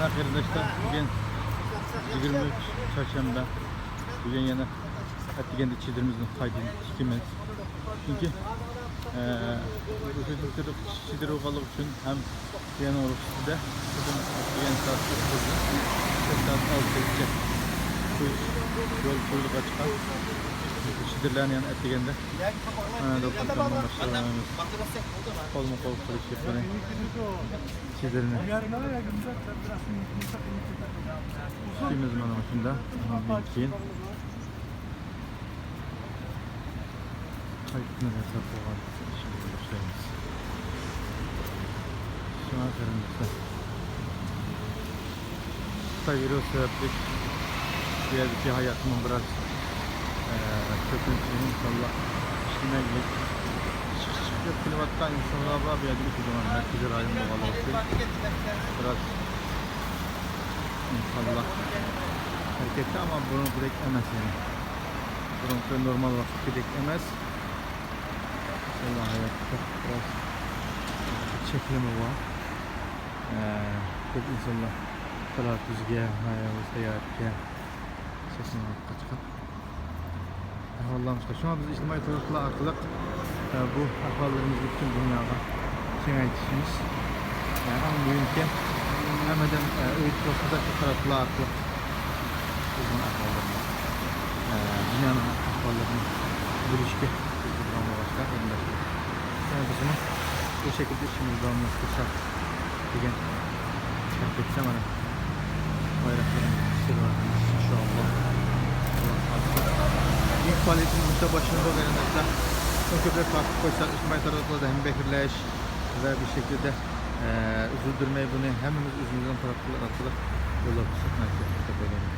Arkadaşlar bugün 23 çarşamba. Bugün yine Ettigen'de çiğdirimizin kaydını çekimiz. Çünkü bu çiğdir oğalık için hem yana orası da bugün Ettigen saat 9'da saat 6'da yol kuyruk açıkan çiğdirlerin yani Ettigen'de doktorlardan başlamamız kolma kol kılıç yapılan çiğdirini Suyumuz manavasında bilgiyin kayıtına hesap olan şimdi başlayalım. Şu an karımızda tabii o sebeplik bir hayatımın biraz kötülüğünü inşallah işine gidip çıkıp klimattan insanlar var bir adım iki zaman merkezi rayın bağlı olsun biraz inşallah hareketli ama bunu direkt emez yani. Bunu normal vakit direkt emez. İnşallah hayatta biraz çekleme var. Çok inşallah telaffuzga ve seyahatga sesini çıkıp. Allah'ım şu an biz ictimai taraflar arkalık bu ahvallarımızı bütün dünyada kengaytishimiz. Yani en mümkün hemen öğüt yoksadaki taraflar arkalık bizim ahvallarımız. Dünyanın ahvallarını bölüşke programı başlar. Yani bizim bu şekilde işimiz olması kısa bugün şart etsem hani bayraklarımız sırlarımız inşallah. İlk faaliyetimizde başında verenler o köpek farklı koysak ictimai taraflarda hem bekirleş ve bir şekilde üzüldürmeyi bunu hemimiz üzümüzden taraflar arkalık yola tutsak.